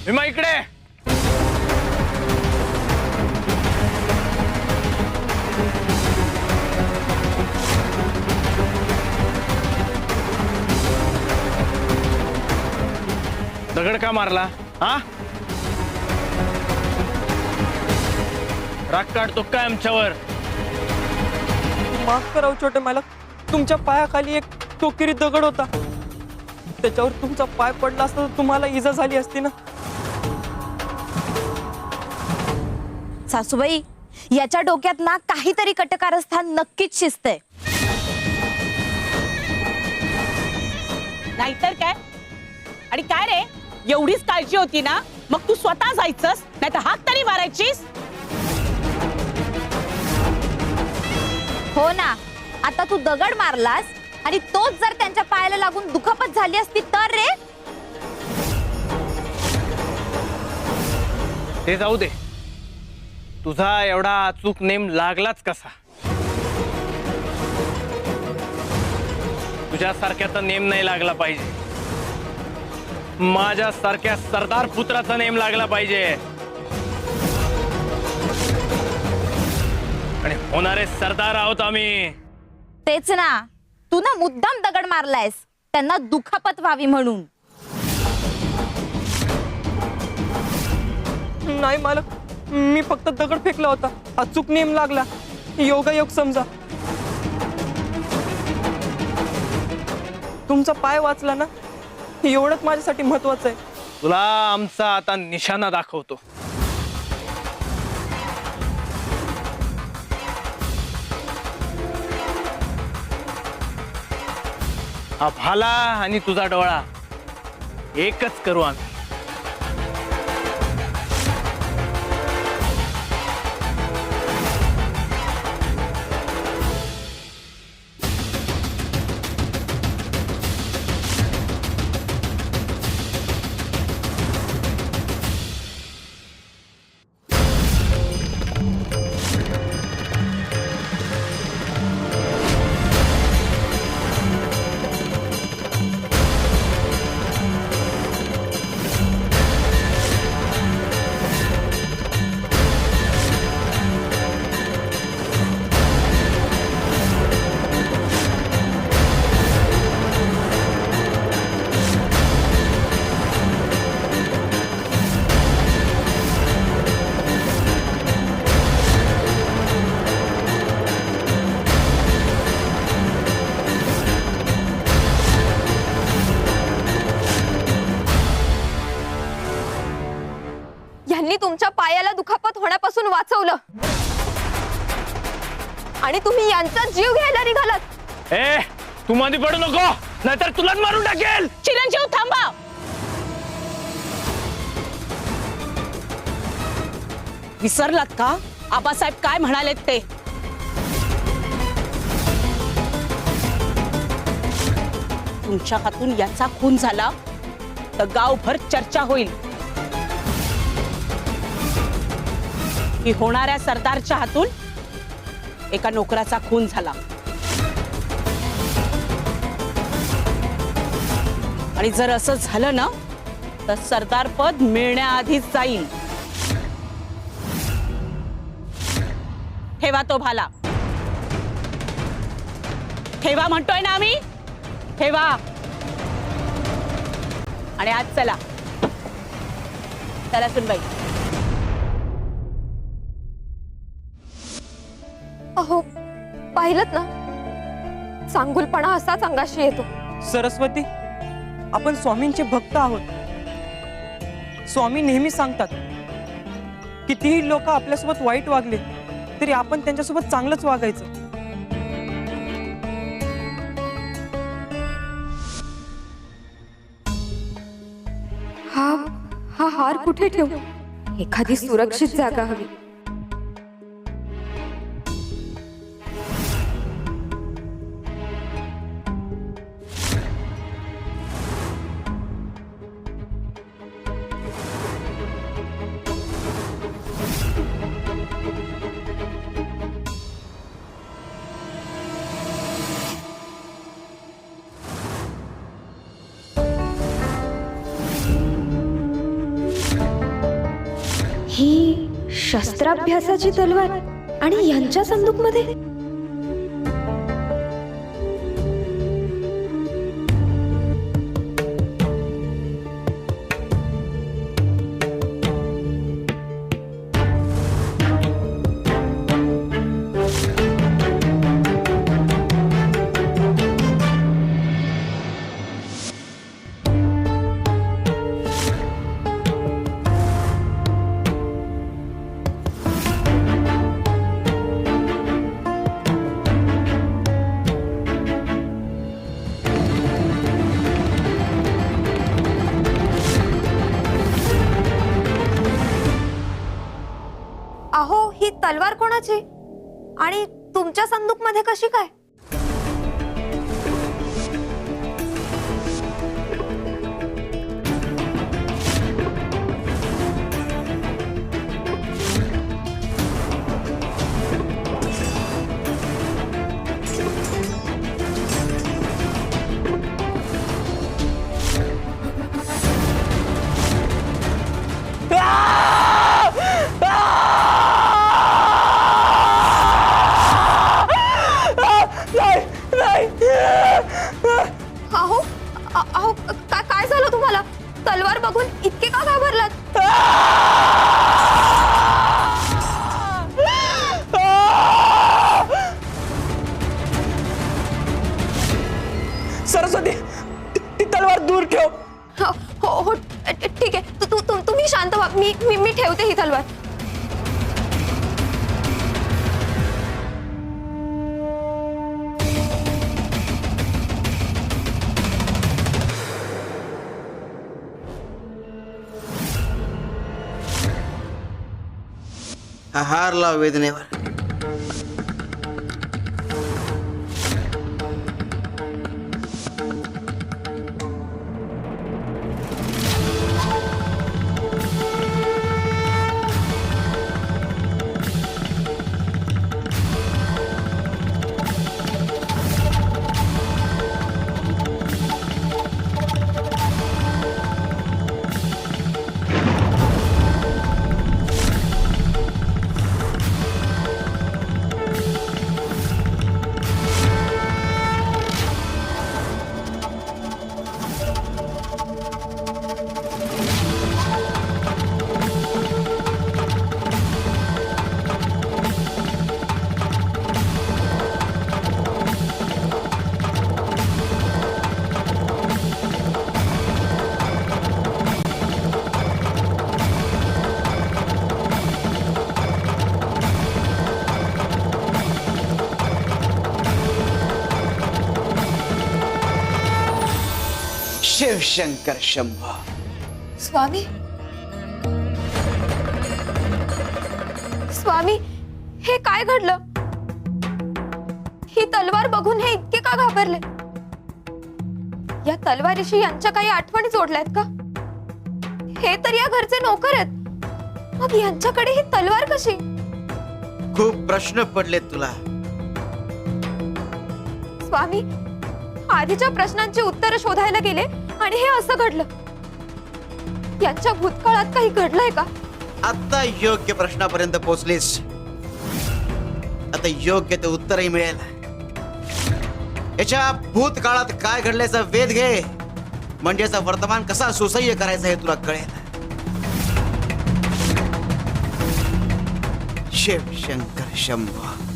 भीमा इकडे. दगड का मारला हा? राग काढतो काय आमच्यावर? माफ करावं छोटे मालक, तुमच्या पायाखाली एक टोकेरी दगड होता, त्याच्यावर तुमचा पाय पडला असता तर तुम्हाला इजा झाली असती ना. सासूबाई, याच्या डोक्यात ना काहीतरी कटकारस्थान नक्कीच शिजतंय. नाहीतर काय? आणि काय रे, एवढीच काळजी होती ना, मग तू स्वतः जायचंस, नाहीतर हात तरी मारायचीस. हो ना, आता तू दगड मारलास आणि तोच जर त्यांच्या पायाला लागून दुखापत झाली असती तर रे. ते जाऊ दे, तुझा एवढा अचूक नेम लागलाच कसा? तुझ्यासारख्याचा नेम नाही लागला पाहिजे, माझ्यासारख्या सरदार पुत्राचा नेम लागला पाहिजे. आणि होणारे सरदार आहोत आम्ही. तेच ना, तू ना मुद्दाम दगड मारलायस त्यांना दुखापत व्हावी म्हणून. नाही मालक, मी फक्त दगड फेकला होता, अचूक नेम लागला, योगायोग समजा. तुमचा पाय वाचला ना, एवढंच माझ्यासाठी महत्वाचं आहे. तुला आमचा आता निशाणा दाखवतो. हा भाला आणि तुझा डोळा एकच करू आम्ही. यांनी तुमच्या पायाला दुखापत होण्यापासून वाचवलं आणि तुम्ही यांचा जीव घ्यायला निघालात. ए, तू मध्ये पडू नको, नाहीतर तुलाच मारून टाकेल. चिरंजीव थांबा. विसरलात का आबासाहेब काय म्हणालेत ते? तुमच्या हातून याचा खून झाला तर गावभर चर्चा होईल की होणाऱ्या सरदारच्या हातून एका नोकराचा खून झाला. आणि जर असं झालं ना तर सरदार पद मिळण्याआधीच जाईल. ठेवा तो भाला. ठेवा म्हणतोय ना आम्ही, ठेवा. आणि आज चला चला सुनबाई. अहो, पाहिलत ना, चांगुलपणा असाच अंगाशी येतो. सरस्वती, आपण स्वामींचे भक्त आहोत. स्वामी नेहमी सांगतात, कितीही लोक आपल्यासोबत वाईट वागले तरी आपण त्यांच्यासोबत चांगलंच वागायचं. हा हार कुठे ठेवू? एखादी सुरक्षित जागा हवी. शस्त्राभ्यासाची तलवार आणि यांच्या संदूकमध्ये? अहो, ही तलवार कोणाची आणि तुमच्या संदूक मध्ये कशी काय? अहो अहो काय झालं तुम्हाला? तलवार बघून इतके का घाबरलात? सरस्वती, ती तलवार दूर ठेव. हो हो ठीक आहे. तुम्ही शांत व्हा. मी ठेवते ही तलवार. हार लाव वेदनेवर. शिवशंकर शंभो. स्वामी स्वामी, हे काय घडलं? ही तलवार बघून हे इतके का घाबरले? या तलवारीशी यांच्या काही आठवणी जोडल्यात का? हे तर या घरचे नोकर आहेत, मग यांच्याकडे ही तलवार कशी? खूप प्रश्न पडले तुला. स्वामी, आधीच्या प्रश्नांची उत्तरं शोधायला गेले आणि हे असं घडलं. यांच्या भूतकाळात काही घडलंय का? आता योग्य प्रश्नापर्यंत पोहोचलीस. आता योग्य ते उत्तरही मिळेल. याच्या भूतकाळात काय घडल्याचा वेध घे, म्हणजे याचा वर्तमान कसा सुसह्य करायचा हे तुला कळेल. शिवशंकर शंभो.